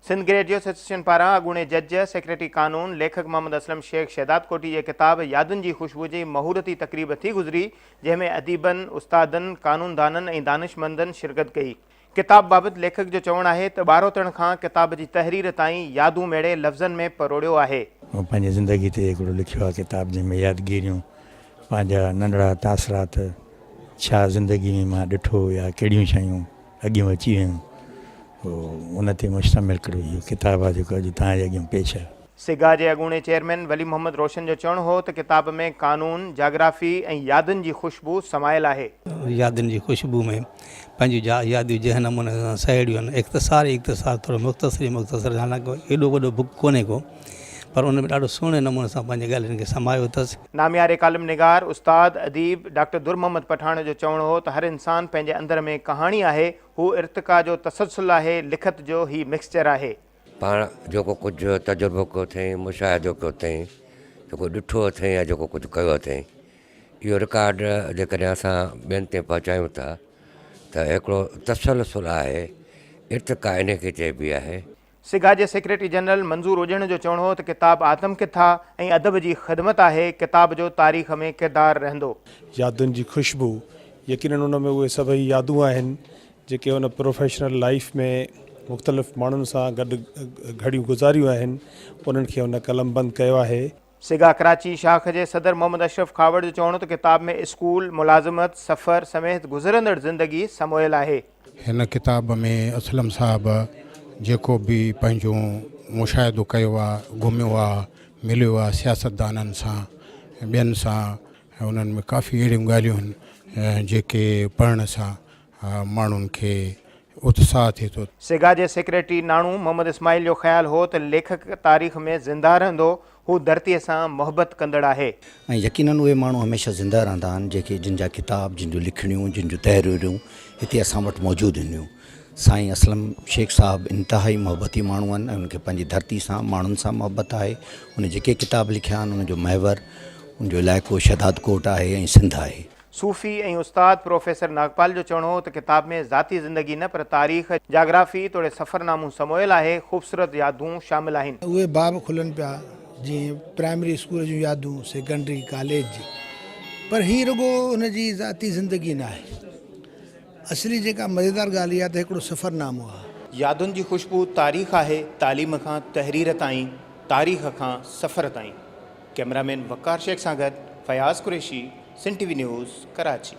Sindh ग्रेडियो association पारां अॻूणे जज सेक्रेटरी कानून लेखक मोहम्मद असलम शेख शहदाद कोटी जे किताब यादुनि जी ख़ुशबू जी महूरती तक़रीब थी गुज़री, जंहिंमें अदीबनि, उस्तादनि, कानूनदाननि ऐं दानिशमंदनि शिरकत कई। किताब बाबति लेखक जो चवणु आहे त ॿारोतण खां किताब जी तहरीर ताईं यादूं मेड़े लफ़्ज़नि में परोड़ियो आहे। पंहिंजी ज़िंदगी ते हिकिड़ो लिखियो आहे किताब, जंहिंमें यादगिरियूं, पंहिंजा नंढड़ा तासरात, छा ज़िंदगी में मां ॾिठो या कहिड़ियूं शयूं अॻियूं अची वियूं, उन ते मुश्तमिल हिकिड़ो इहो किताबु आहे जेको अॼु तव्हांजे अॻियां पेश आहे। सिगा जे अॻूणे चेयरमैन वली मोहम्मद रोशन जो चवणु हो त किताब में कानून, जाग्राफ़ी ऐं यादुनि जी ख़ुशबू समायल आहे। यादुनि जी ख़ुशबू में पंहिंजी यादियूं जंहिं नमूने सां साहेड़ियूं आहिनि, इख़्तिसार थोरो मुख़्तसर, हालांकि एॾो वॾो बुक कोन्हे को, पर उन में ॾाढो सुहिणे नमूने सां पंहिंजी ॻाल्हियुनि खे समायो अथसि। नामियारे कालम निगार, उस्ताद, अदीब डॉक्टर दुर मोहम्मद पठाण जो चवणु हो त हर इंसान पंहिंजे अंदर में कहाणी आहे, हू इर्तिका जो तसलसल आहे, लिखत जो ही मिक्सचर आहे। पाण जेको कुझु तजुर्बो कयो अथई, मुशाहिदो कयो अथई, जेको ॾिठो अथई या जेको कुझु कयो अथई, इहो रिकॉर्ड जेकॾहिं असां ॿियनि ते पहुचायूं था त हिकिड़ो तसलसल आहे, इर्तिका इन खे चइबी आहे। सिगा जे सेक्रेटरी जनरल मंज़ूर उजण जो चवणु हो त किताब आतम किथा ऐं अदब जी ख़िदमत आहे, किताब जो तारीख़ में किरदारु रहंदो। यादुनि जी ख़ुशबू, यकीनन उन में उहे सभई यादूं आहिनि जेके उन प्रोफेशनल लाइफ में मुख़्तलिफ़ माण्हुनि सां गॾु घड़ियूं गुज़ारियूं आहिनि, उन्हनि खे उन कलमबंद कयो आहे। सिगा कराची शाख जे सदर मोहम्मद अशरफ खावड़ जो चवणु त किताब में स्कूल, मुलाज़मत, सफ़र समेत गुज़रंदड़ ज़िंदगी समोयल आहे। हिन किताब में असलम साहब जेको बि पंहिंजो मुशाहिदो कयो आहे, घुमियो आहे, मिलियो आहे सियासतदाननि सां, ॿियनि सां, उन्हनि में काफ़ी अहिड़ियूं ॻाल्हियूं आहिनि जेके पढ़ण सां माण्हुनि खे उत्साह थिए थो। सिगा जे सेक्रेटरी नाणू मोहम्मद इस्माइल जो ख़्यालु हो त लेखक तारीख़ में ज़िंदा रहंदो, हू धरतीअ सां मोहबत कंदड़ आहे। ऐं यकीनन उहे माण्हू हमेशह ज़िंदा रहंदा आहिनि जिन जा किताब, जिन जूं लिखणियूं, जिन जूं तहरीरूं हिते असां वटि मौजूदु आहिनि। साईं असलम शेख साहब इंतिहाई मोहबती माण्हू आहिनि ऐं उनखे पंहिंजी धरती सां, माण्हुनि सां मोहबत आहे। उन जेके किताब लिखिया आहिनि उनजो महवर, उनजो इलाइक़ो शहदाद कोट आहे ऐं सिंध आहे। सूफ़ी ऐं उस्ताद प्रोफेसर नागपाल जो चवणु हो त किताब में ज़ाती ज़िंदगी न पर तारीख़, जाग्राफ़ी तोड़े सफ़रनामूं समोयल आहे, ख़ूबसूरत यादूं शामिल आहिनि। उहे बाब खुलनि पिया, जीअं प्राइमरी स्कूल जूं यादूं, सेकेंडरी, कॉलेज जी, पर हीअ रुगो हुनजी ज़ाती ज़िंदगी न आहे। असली जेका मज़ेदार ॻाल्हि इहा त हिकिड़ो सफ़रनामो आहे। यादुनि जी ख़ुशबू तारीख़ आहे, तालीम खां तहरीर ताईं, तारीख़ खां सफ़र ताईं। कैमरामैन वक़ार शेख सां गॾु फयाज़ कुरैशी, सिंध टीवी न्यूज़, कराची।